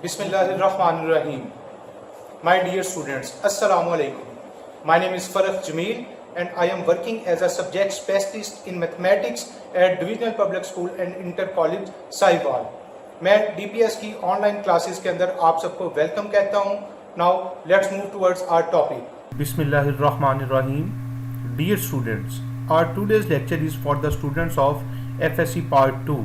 Bismillahirrahmanirrahim. My dear students, Assalamu alaikum. My name is Farah Jameel and I am working as a subject specialist in mathematics at Divisional Public School and Inter College Sahiwal. मैं DPS की online classes के अंदर आप सबको welcome कहता हूँ. Now let's move towards our topic. Bismillahirrahmanirrahim. Dear students, our today's lecture is for the students of FSC Part 2.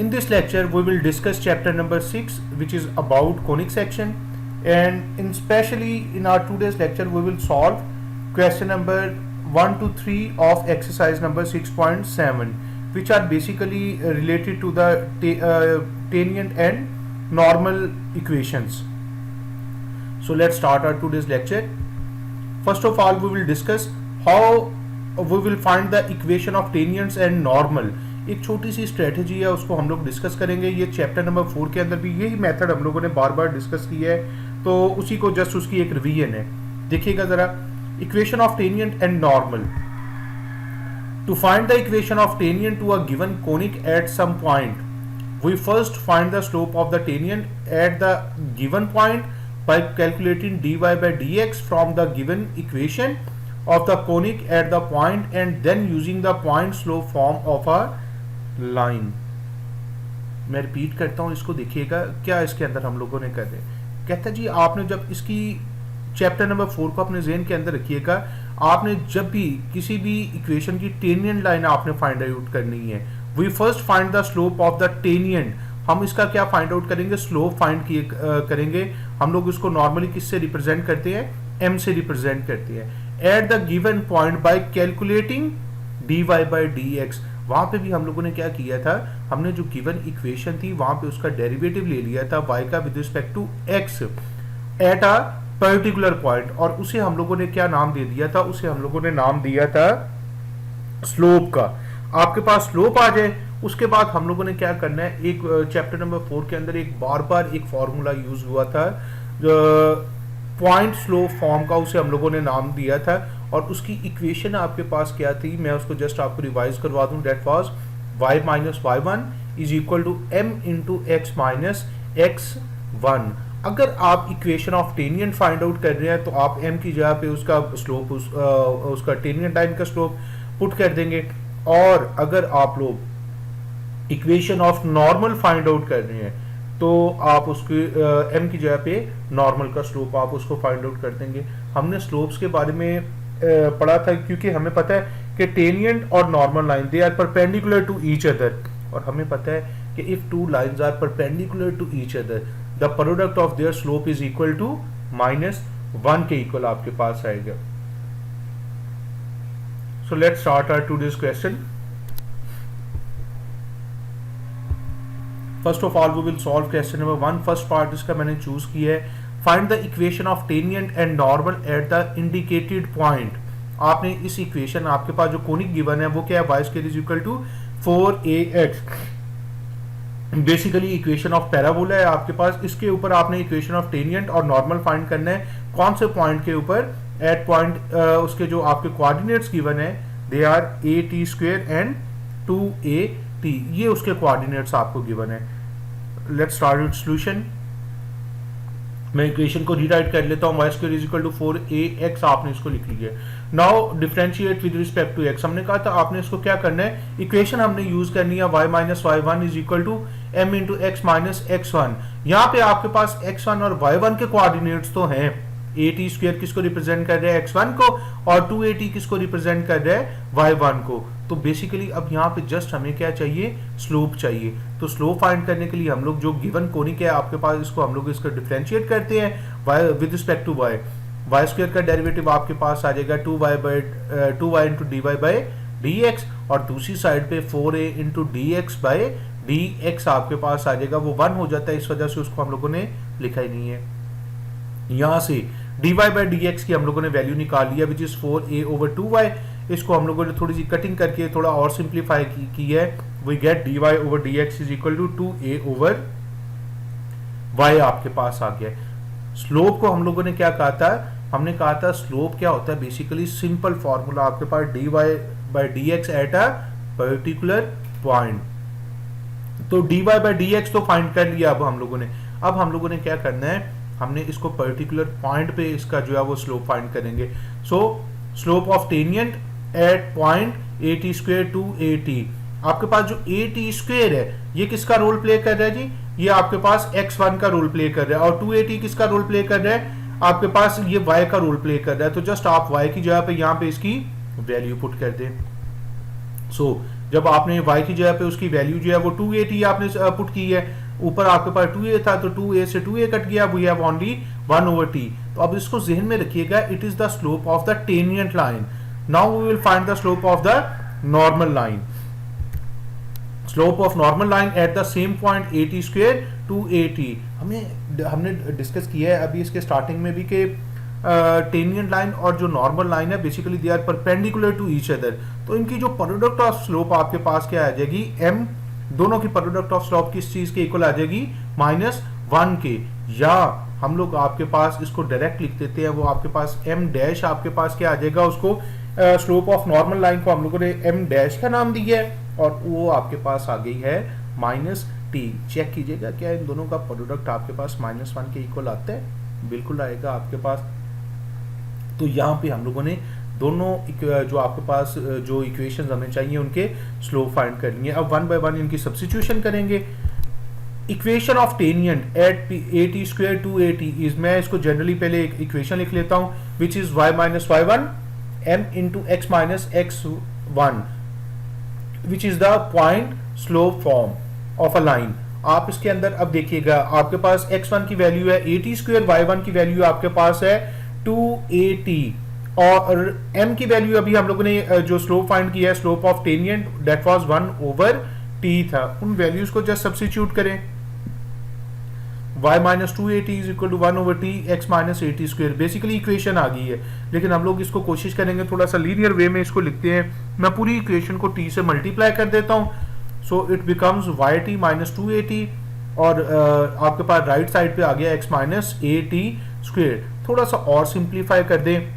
In this lecture, we will discuss chapter number 6, which is about conic section, and especially in our today's lecture, we will solve question number 1 to 3 of exercise number 6.7, which are basically related to the tangent and normal equations. So let's start our today's lecture. First of all, we will discuss how we will find the equation of tangents and normal. एक छोटी सी strategy है, उसको हम लोग discuss करेंगे. ये chapter number 4 के अंदर भी यही मेथड हम लोगों ने बार बार डिस्कस किया है, तो उसी को जस्ट उसकी एक रिवीजन है. देखिएगा ज़रा, equation of tangent and normal. To find the equation of tangent to a given conic at some point, we first find the slope of the tangent at the given point by calculating dy by dx from the given equation of the conic at the point and then using the point slope form of a line. मैं repeat करता हूँ, इसको देखिएगा क्या इसके अंदर हम लोगों ने कर रहे. कहता जी, आपने जब इसकी चैप्टर नंबर 4 को अपने ज़हन के अंदर रखिएगा, आपने जब भी किसी भी इक्वेशन की टेंजेंट लाइन आपने फाइंड आउट करनी है, we first find the slope of the tangent. हम इसका क्या फाइंड आउट करेंगे? स्लोप फाइंड करेंगे. हम लोग इसको नॉर्मली किससे रिप्रेजेंट करते हैं? m से रिप्रेजेंट करते हैं. Eight the given point by calculating dy by dx. वहां पे भी हम लोगों ने क्या किया था? हमने जो गिवन इक्वेशन थी वहां पे उसका डेरिवेटिव ले लिया था y का with respect to x at a particular point, और उसे हम लोगों ने क्या नाम दे दिया था? उसे हम लोगों ने नाम दिया था स्लोप का. आपके पास स्लोप आ जाए, उसके बाद हम लोगों ने क्या करना है? एक चैप्टर नंबर 4 के अंदर एक बार एक फॉर्मूला यूज हुआ था, पॉइंट स्लोप फॉर्म का, उसे हम लोगों ने नाम दिया था, और उसकी इक्वेशन आपके पास क्या थी? मैं उसको जस्ट आपको रिवाइज करवा दूं. That was y minus y1 is equal to m into x minus x1. अगर आप equation of tangent find out कर रहे हैं तो आप m की जगह पे उसका स्लोप उसका टेंजेंट लाइन का स्लोप पुट कर देंगे, और अगर आप लोग equation of normal find out कर रहे हैं तो आप उसके m की जगह पे नॉर्मल का स्लोप आप उसको फाइंड आउट कर देंगे. हमने स्लोप्स के बारे में पढ़ा था, क्योंकि हमें पता है कि टेंजेंट और normal line they are perpendicular to each other, और हमें पता है कि if two lines are perpendicular to each other the product of their slope is equal to -1 के इक्वल आपके पास आएगा. So let's start our today's question. First of all we will solve question number 1. First part इसका मैंने choose किया है, find the equation of tangent and normal at the indicated point. आपने इस इक्वेशन, आपके पास जो कोनिक गिवन है वो क्या है? y² is equal to 4ax. Basically equation of parabola है आपके पास. इसके ऊपर आपने इक्वेशन ऑफ टेंजेंट और नॉर्मल फाइंड करना है. कौन से पॉइंट के ऊपर? एट पॉइंट उसके जो आपके कोऑर्डिनेट्स गिवन है they are at² and 2at. ये उसके कोऑर्डिनेट्स आपको गिवन है. Let's start with solution. मैं इक्वेशन को रीराइट कर लेता हूँ. y² is equal to 4ax आपने इसको लिख लिया. Now differentiate with respect to x. हमने कहा था आपने इसको क्या करना है? इक्वेशन हमने यूज करनी है y minus y1 is equal to m into x minus x1. यहाँ पे आपके पास x1 और y1 के कोऑर्डिनेट्स तो हैं. at² किसको रिप्रेजेंट कर रहे हैं? x1 को, और 2at किसको रिप्रेजेंट कर रहे हैं? y1 को. तो बेसिकली अब यहाँ पे जस्ट हमें क्या चाहिए? स्लोप चाहिए. तो स्लोप फाइंड करने के लिए हम लोग जो गिवन कोनिक है आपके पास, इसको हम लोग इसका डिफरेंशिएट करते हैं y with respect to y. y² का डेरिवेटिव आपके पास आ जाएगा 2y into dy by dx, और दूसरी साइड पे 4a into dx by dx आपके पास आ जाएगा. वो 1 हो जाता है, इस वजह से उसको हम लोगों ने लिखा ही नहीं है. यहाँ से dy बाई dx की हम लोगों ने वैल्यू निकाल लिया, which is 4a over 2y. इसको हम लोगों ने थोड़ी सी कटिंग करके थोड़ा और सिंप्लीफाई की है. We get dy over dx is equal to 2a over y आपके पास आ गया. स्लोप को हम लोगों ने क्या कहा था? हमने कहा था स्लोप क्या होता है? बेसिकली सिंपल फॉर्मूला आपके पास dy by dx eight a particular point. तो dy बाई dx तो फाइंड कर लिया अब हम लोगों ने. अब हम लोगों ने क्या करना है, हमने इसको पर्टिकुलर पॉइंट पे इसका जो है वो स्लोप फाइंड करेंगे। So slope of tangent at point A T square two A T, आपके पास जो ए टी स्क्वेयर है ये किसका रोल प्ले कर रहा है जी, ये आपके पास x1 का रोल प्ले कर रहा है, और 2at किसका रोल प्ले कर रहा है, आपके पास ये y का रोल प्ले कर रहा है। तो जस्ट आप y की जगह पे यहाँ पे इसकी वैल्यू पुट कर दें। सो जब आपने y की जगह पे उसकी वैल्यू जो है वो 2at आपने पुट की है, ऊपर आपके पास 2a था तो 2a से 2a कट गया, वी हैव ओनली 1/t। तो अब इसको जहन में रखिएगा, it is the slope of the tangent line. Now we will find the slope of the normal line. Slope of normal line at the same point A T square two A t, हमने discuss किया है अभी इसके starting में भी कि टेनियंट line और जो नॉर्मल लाइन है basically they are perpendicular to each other. तो इनकी जो प्रोडक्ट ऑफ स्लोप आपके पास क्या आ जाएगी, m, दोनों की प्रोडक्ट ऑफ स्लोप किस चीज के इक्वल आ जाएगी, -1 के। या हम लोग आपके पास इसको डायरेक्ट लिख देते हैं, वो आपके पास m डैश आपके पास क्या आ जाएगा, उसको स्लोप ऑफ नॉर्मल लाइन को हम लोगों ने m डैश का नाम दिया है और वो आपके पास आ गई है -t। चेक कीजिएगा क्या इन दोनों का प्रोडक्ट आपके पास -1 के इक्वल आता है, बिल्कुल आएगा आपके पास। तो यहाँ पे हम लोगों ने दोनों जो आपके पास जो इक्वेशंस हमें चाहिए उनके स्लोप फाइंड करनी है। अब 1 बाय 1 इनकी सब्स्टिट्यूशन करेंगे। Equation of tangent at a T square two A t is, मैं इसको जनरली पहले एक इक्वेशन लिख लेता हूँ, which is y minus y1 m into x minus x1 which is the point slope form of a line. आप इसके अंदर अब देखिएगा आपके पास x1 की वैल्यू है ए टी स्क्वेयर, y1 की वैल्यू आपके पास है 2at और m की वैल्यू अभी हम लोगों ने जो स्लोप फाइंड किया है slope of tangent that was 1/t था, उन वैल्यूज को जस्ट सब्स्टिट्यूट करें। y minus 2at is equal to 1/t x minus at square, basically equation आ गई है। लेकिन हम लोग इसको कोशिश करेंगे थोड़ा सा लीनियर वे में इसको लिखते हैं। मैं पूरी इक्वेशन को t से मल्टीप्लाई कर देता हूँ, so it becomes yt minus 2at और आपके पास राइट साइड पे आ गया x माइनस at स्क्वेयर। थोड़ा सा और सिंप्लीफाई कर दें,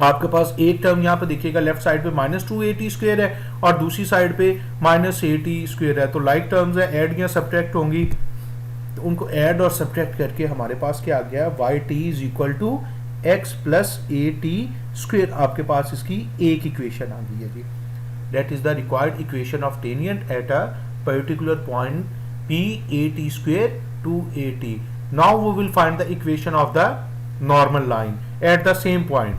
आपके पास एक टर्म यहाँ पे देखिएगा लेफ्ट साइड पे -2at स्क्वेयर है और दूसरी साइड पे -at स्क्वेयर है, तो लाइक टर्म्स है, ऐड या सब्ट्रैक्ट होंगी, तो उनको ऐड और सब्ट्रैक्ट करके हमारे पास क्या आ गया, yt is equal to x plus at square. आपके पास इसकी एक इक्वेशन आ गई है जी, that is the required equation of tangent at a particular point p at square two at। Now we will find the equation of the normal line at the same point.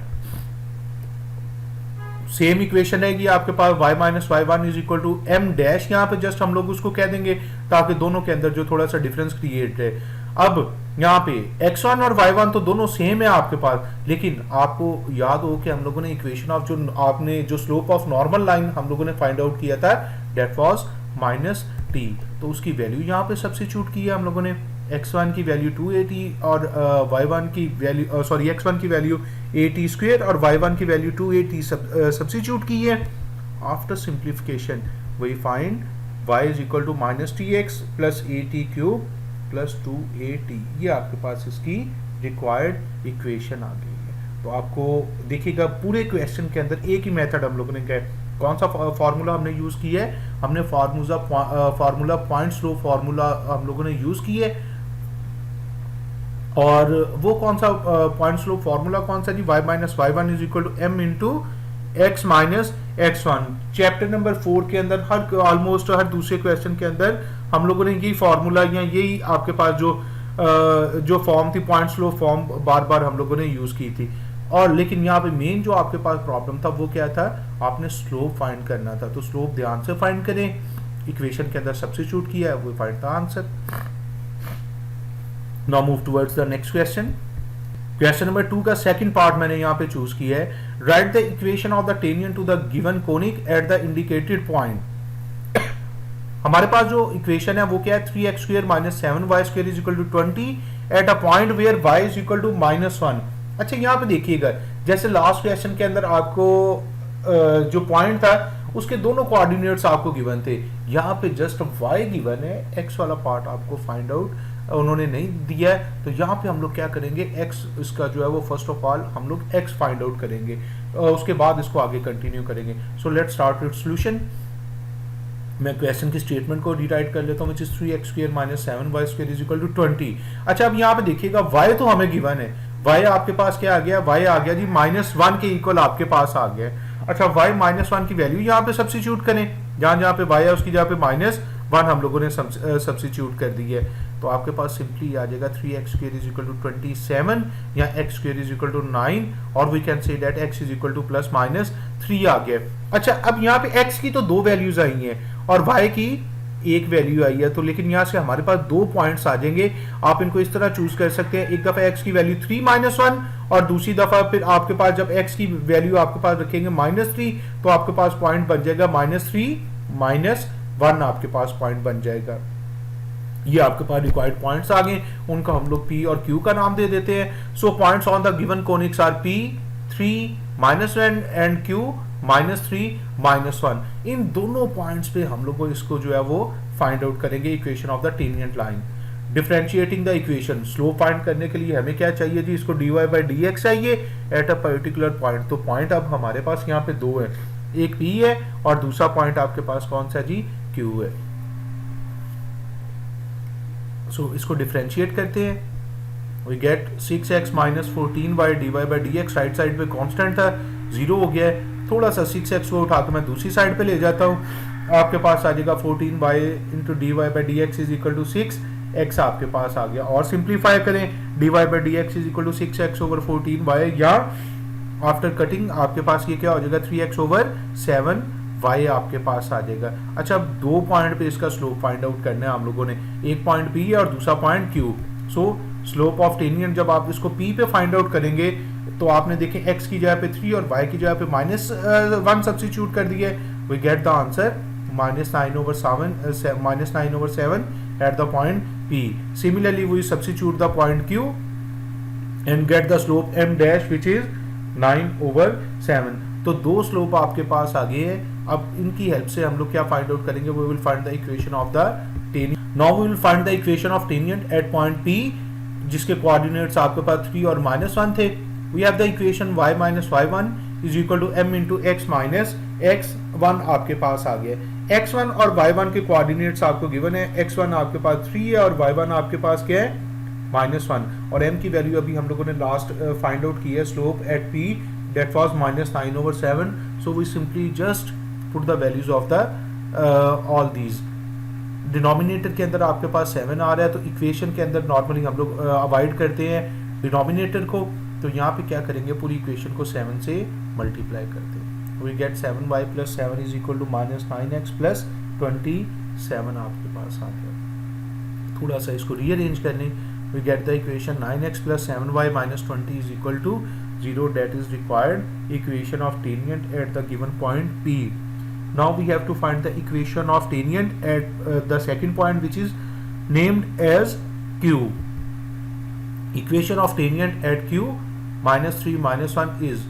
Same equation है कि आपके पास y minus y1 is equal to m dash, यहाँ पे just हम लोग उसको कह देंगे ताकि दोनों के अंदर जो थोड़ा सा डिफरेंस क्रिएट है। अब यहाँ पे x1 और y1 तो दोनों सेम है आपके पास, लेकिन आपको याद हो कि हम लोगों ने इक्वेशन ऑफ जो आपने जो स्लोप ऑफ नॉर्मल लाइन हम लोगों ने फाइंड आउट किया था दैट वाज -t, तो उसकी वैल्यू यहाँ पे सब्स्टिट्यूट की है हम लोगों ने। x1 की वैल्यू 2at और y1 की वैल्यू x1 की वैल्यू at स्क्वेयर और y1 की वैल्यू 2at सब्स्टिट्यूट की है। After simplification we find y is equal to -tx plus at cube plus 2at, ये आपके पास इसकी रिक्वायर्ड इक्वेशन आ गई है। तो आपको देखिएगा पूरे क्वेश्चन के अंदर एक ही मेथड हम लोगों ने क्या कौन सा फार्मूला हमने यूज किया है, हमने फार्मूला पॉइंट स्लोप फार्मूला हम लोगों ने यूज किया है। और वो कौन सा पॉइंट स्लोप फार्मूला कौन सा जी, y minus y1 is equal to m into x minus x1। Chapter number 4 के अंदर ऑलमोस्ट हर दूसरे क्वेश्चन के अंदर हम लोगों ने यही फार्मूला या यही आपके पास जो फॉर्म थी पॉइंट स्लोप फॉर्म बार बार हम लोगों ने यूज की थी। और लेकिन यहाँ पे मेन जो आपके पास प्रॉब्लम था वो क्या था, आपने स्लोप फाइंड करना था, तो स्लोप ध्यान से फाइंड करें, इक्वेशन के अंदर सब्स्टिट्यूट किया है, वो find the answer. Now move towards the next question. Question number 2 का सेकंड पार्ट मैंने यहाँ पे चूज किया है, write the equation of the tangent to the given conic at the indicated point। हमारे पास जो इक्वेशन है वो क्या है, 3x square minus 7y square is equal to 20 at a point where y is equal to -1। अच्छा यहाँ पे देखिएगा जैसे लास्ट क्वेश्चन के अंदर आपको जो पॉइंट था उसके दोनों कोऑर्डिनेट्स आपको गिवन थे, यहाँ पे जस्ट y गिवन है, x वाला पार्ट आपको फाइंड आउट उन्होंने नहीं दिया है। तो यहाँ पे हम लोग क्या करेंगे, x इसका जो है वो फर्स्ट ऑफ ऑल हम लोग x फाइंड आउट करेंगे, उसके बाद इसको आगे कंटिन्यू करेंगे। So let's start with solution. मैं क्वेश्चन की स्टेटमेंट को रीराइट कर लेता हूँ, which is 3x² minus 7y² is equal to 20। अच्छा, अब यहाँ पे देखिएगा y तो हमें गिवन है, y आपके पास क्या आ गया, y आ गया जी -1 के इक्वल आपके पास आ गया। अच्छा, y -1 की वैल्यू यहाँ पे सब्स्टिट्यूट करें, जहाँ जहाँ पे y है उसकी जगह पे -1 हम लोगों ने सब्स्टिट्यूट कर दी है, तो आपके पास सिंपली आ जाएगा 3x² इज इक्वल टू 27 या x² इज इक्वल टू 9, और we can say that x is equal to +-3 आ गया। अच्छा, अब यहाँ पे x की तो 2 वैल्यूज आई हैं और y की एक वैल्यू आई है, तो लेकिन यहाँ से हमारे पास 2 पॉइंट्स आ जाएंगे। आप इनको इस तरह चूज कर सकते हैं, एक दफा x की वैल्यू 3-1 और दूसरी दफा फिर आपके पास जब x की वैल्यू आपके पास रखेंगे -3, तो आपके पास पॉइंट बन जाएगा -3 -1 आपके पास पॉइंट बन जाएगा। ये आपके पास रिक्वायर्ड पॉइंट्स आ गए, उनका हम लोग P और Q का नाम दे देते हैं। So points on the given conics are P 3 -1 and Q -3 -1। इन दोनों पॉइंट्स पे हम लोग को इसको जो है वो फाइंड आउट करेंगे equation of the tangent line. Differentiating the equation, slope find करने के लिए हमें क्या चाहिए जी, इसको dy/dx चाहिए एट अ पर्टिकुलर पॉइंट। तो पॉइंट अब हमारे पास यहाँ पे 2 है, एक P है और दूसरा पॉइंट आपके पास कौन सा जी, Q है। सो इसको डिफरेंशिएट करते हैं, we get 6x - 14y dy/dx। Right side पे कांस्टेंट था, 0 हो गया है। थोड़ा सा 6x को उठा के मैं दूसरी साइड पे ले जाता हूँ, आपके पास आ जाएगा 14y into dy/dx is equal to 6x आपके पास आ गया। और सिंप्लीफाई करें, dy/dx is equal to 6x over 14y, या आफ्टर कटिंग आपके पास ये क्या हो जाएगा 3x ओवर 7y आपके पास आ जाएगा। अच्छा, अब 2 पॉइंट पे इसका स्लोप फाइंड आउट करना है हम लोगों ने, एक पॉइंट P है और दूसरा point Q। So slope of tangent जब आप इसको P पे फाइंड आउट करेंगे तो आपने देखें x की जगह पे 3 और y की जगह पे -1 सब्स्टिट्यूट कर दिया, we get the answer -9 over 7 at the point P. Similarly, we substitute the point Q and get the slope m dash which is 9 over 7. तो 2 स्लोप आपके पास आ गए हैं। अब इनकी हेल्प से हम लोग क्या फाइंड आउट करेंगे, we will find the equation of the tangent. Now we will find the equation of tangent at point P, जिसके कोऑर्डिनेट्स आपके पास 3 और -1 थे। We have the equation y minus y1 is equal to m into x minus x1 आपके पास आ गया। x1 और y1 के कोऑर्डिनेट्स आपको गिवन है, x1 आपके पास 3 है और y1 आपके पास क्या है -1, और m की वैल्यू अभी हम लोगों ने लास्ट फाइंड आउट की है, slope eight p that was -9 over 7. So we simply just put the values of the all these. Denominator के अंदर आपके पास 7 आ रहा है, तो इक्वेशन के अंदर नॉर्मली हम लोग अवॉइड करते हैं डिनोमिनेटर को, तो यहाँ पे क्या करेंगे, पूरी इक्वेशन को 7 से मल्टीप्लाई करते हैं। We get 7y + 7 is equal to -9x + 27 आपके पास आ गया। थोड़ा सा इसको रीअरेंज कर लें, we get the equation 9x + 7y - 20 is equal to 0, that is required equation of tangent at the given point P. Now we have to find the equation of tangent at the second point which is named as Q. Equation of tangent at Q -3 -1 is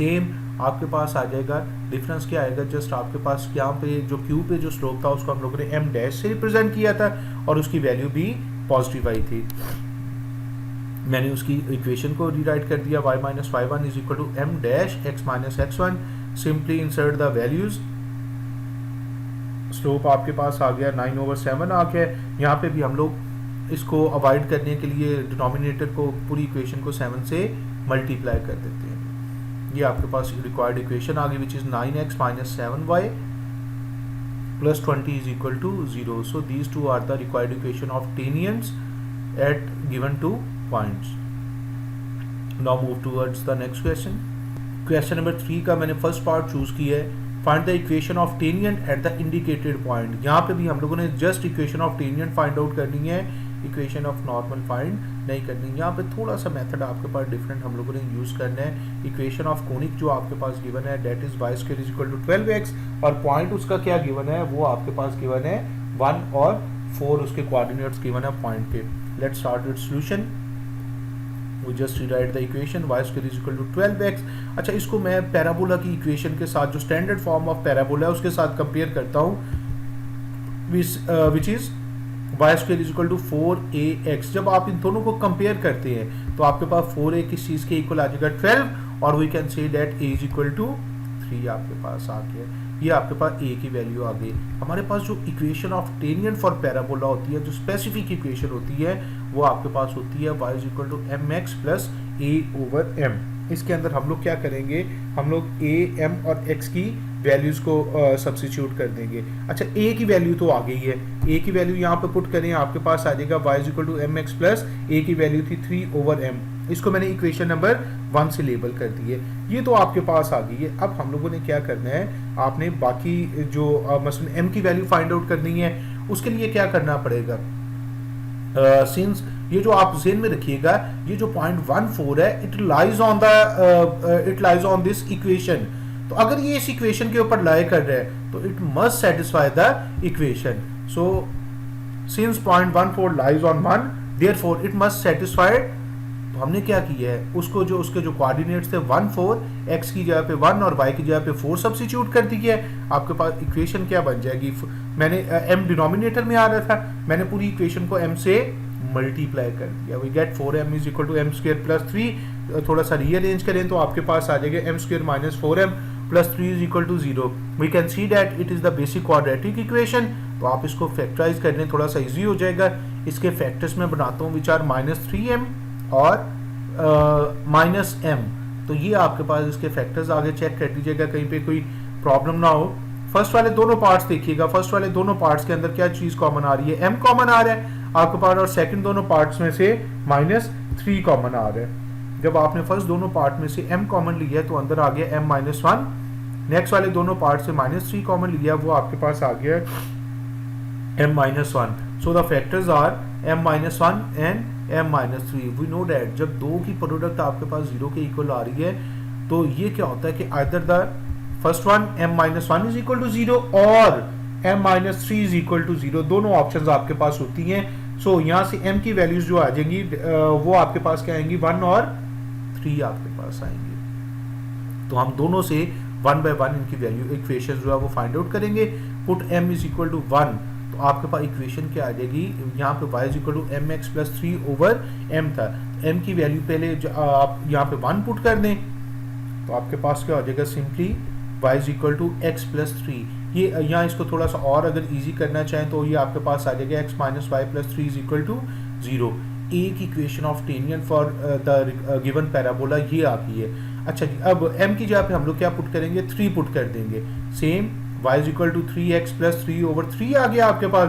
same आपके पास आ जाएगा। Difference क्या आएगा, just आपके पास यहाँ पे जो Q पे जो स्लोप था उसको हम लोगों ने m डैश से रिप्रेजेंट किया था और उसकी वैल्यू भी पॉजिटिव आई थी। मैंने उसकी इक्वेशन को रीराइट कर दिया, y - y1 is equal to m dash x - x1। Simply insert the values, slope आपके पास आ गया 9 over 7 आ गया। यहाँ पे भी हम लोग इसको अवॉइड करने के लिए डिनोमिनेटर को पूरी इक्वेशन को 7 से मल्टीप्लाई कर देते हैं। ये आपके पास रिक्वायर्ड इक्वेशन आ गई which is 9x - 7y + 20 is equal to 0। So these two are the required equation of tangents at given 2 points. Now move towards the next question. Question number 3 का मैंने फर्स्ट पार्ट चूज किया है, find the equation of tangent at the indicated point. यहाँ पे भी हम लोगों ने just equation of tangent find out करनी है, equation of normal find नहीं करनी। यहाँ पे थोड़ा सा मेथड आपके पास डिफरेंट हम लोगों ने यूज करना है। equation of conic जो आपके पास गिवन है that is y square is equal to 12x, और पॉइंट उसका क्या गिवन है, वो आपके पास गिवन है 1 और 4, उसके कोऑर्डिनेट्स गिवन है पॉइंट पे। Let's start with solution. We just rewrite the equation y square is equal to 12x. अच्छा, इसको मैं पैराबोला की इक्वेशन के साथ, जो स्टैंडर्ड फॉर्म ऑफ पैराबोला है उसके साथ कंपेयर करता हूँ, which is y square is equal to 4ax। जब आप इन दोनों को कंपेयर करते हैं तो आपके पास 4a किस चीज़ के इक्वल आ जाएगा 12, और we can say that a is equal to 3 आपके पास आ गया। ये आपके पास ए की वैल्यू आ गई। हमारे पास जो इक्वेशन ऑफ टेनियन फॉर पैराबोला होती है, जो स्पेसिफिक इक्वेशन होती है, वो आपके पास होती है y is equal to M x plus A over M. इसके अंदर हम लोग क्या करेंगे, हम लोग ए एम और एक्स की वैल्यूज को सब्स्टिट्यूट कर देंगे। अच्छा, ए की वैल्यू तो आ गई है, ए की वैल्यू यहाँ पे पुट करें, आपके पास आ जाएगा y is equal to M x plus a की वैल्यू थी 3 ओवर एम। इसको मैंने इक्वेशन नंबर 1 से लेबल कर दी है, ये तो आपके पास आ गई है। अब हम लोगों ने क्या करना है, आपने बाकी जो मसलन m की वैल्यू फाइंड आउट करनी है, उसके लिए क्या करना पड़ेगा। सिंस ये जो आप ज़हन में रखिएगा, ये जो 0.14 है, it lies on this equation. तो अगर ये इस इक्वेशन के ऊपर लाई कर रहा है तो it must satisfy the equation. So since 0.14 lies on 1, therefore it must satisfy. तो हमने क्या किया है, उसको जो उसके जो कोऑर्डिनेट्स थे 1 4, x की जगह पे 1 और y की जगह पे 4 सब्स्टिट्यूट कर दिया है। आपके पास इक्वेशन क्या बन जाएगी, मैंने m डिनोमिनेटर में आ रहा था, मैंने पूरी इक्वेशन को m से मल्टीप्लाई कर दिया। We get 4m is equal to M square plus 3। थोड़ा सा रीअरेंज करें तो आपके पास आ जाएगा m square minus 4m plus 3 is equal to 0। We can see that it is the basic quadratic equation. तो आप इसको फैक्टराइज करने थोड़ा सा इजी हो जाएगा। इसके फैक्टर्स में बनाता हूँ, विच आर -3m और -m। तो ये आपके पास इसके फैक्टर्स आगे चेक कर दीजिएगा, कहीं पे कोई प्रॉब्लम ना हो। फर्स्ट वाले दोनों पार्ट्स देखिएगा, फर्स्ट वाले दोनों पार्ट्स के अंदर क्या चीज कॉमन आ रही है, m कॉमन आ रहा है आपके पास, और सेकंड दोनों पार्ट्स में से -3 कॉमन आ रहा है। जब आपने फर्स्ट दोनों पार्ट में से m कॉमन लिया है तो अंदर आ गया m-1। नेक्स्ट वाले दोनों पार्ट से -3 कॉमन लिया, वो आपके पास आ गया m-1। So the factors are m-1 and m-3। We know that जब दो की प्रोडक्ट आपके पास 0 के इक्वल आ रही है तो ये क्या होता है कि either the first one m-1 is equal to 0 और m-3 इज इक्वल टू 0, दोनों ऑप्शंस आपके पास होती हैं। सो यहाँ से m की वैल्यूज जो आ जाएंगी वो आपके पास क्या आएंगी, 1 और 3 आपके पास आएंगे। तो हम दोनों से 1 बाय 1 इनकी वैल्यू इक्वेशन जो है वो फाइंड आउट करेंगे। Put m is equal to 1, तो आपके पास इक्वेशन क्या आ जाएगी, यहाँ पे y is equal to M x plus 3 over m था। m की वैल्यू पहले आप यहाँ पे 1 पुट कर दें तो आपके पास क्या हो जाएगा, simply y is equal to x plus 3। ये यहाँ इसको थोड़ा सा और अगर इजी करना चाहें तो ये आपके पास आ जाएगा x minus y plus 3 is equal to 0। एक इक्वेशन ऑफ टेनियन फॉर द गिवन पैराबोला ये आ गई है। अच्छा जी, अब m की जगह पे हम लोग क्या पुट करेंगे, 3 पुट कर देंगे। Same y is equal to 3x plus 3 over 3 आ गया आपके पास,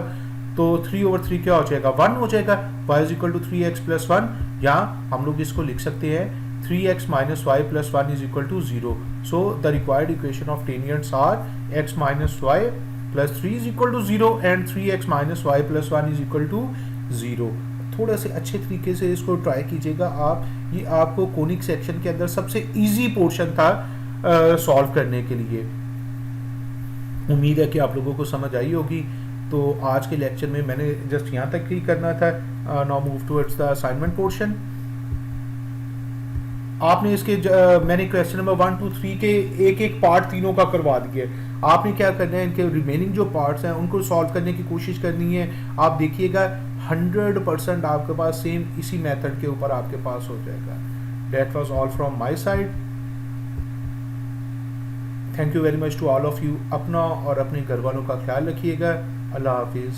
तो 3 ओवर 3 क्या हो जाएगा, 1 हो जाएगा। y is equal to 3x plus 1, यहाँ हम लोग इसको लिख सकते हैं 3x minus y plus 1 is equal to 0. So the required equation of tangents are x minus y plus 3 is equal to 0 and 3x minus y plus 1 is equal to 0. थोड़ा से अच्छे तरीके से इसको ट्राई कीजिएगा आप। ये आपको कोनिक सेक्शन के अंदर सबसे इजी पोर्शन था सॉल्व करने के लिए। उम्मीद है कि आप लोगों को समझ आई होगी। तो आज के लेक्चर में मैंने जस्ट यहाँ तक ही करना था। Now move towards the assignment portion. आपने इसके मैंने क्वेश्चन नंबर 1 2 3 के एक एक पार्ट तीनों का करवा दिया है। आपने क्या करना है, इनके रिमेनिंग जो पार्ट्स हैं उनको सॉल्व करने की कोशिश करनी है। आप देखिएगा 100% आपके पास सेम इसी मेथड के ऊपर आपके पास हो जाएगा। That was all from my side. Thank you very much to all of you. अपना और अपने घर वालों का ख्याल रखिएगा। अल्लाह हाफिज़।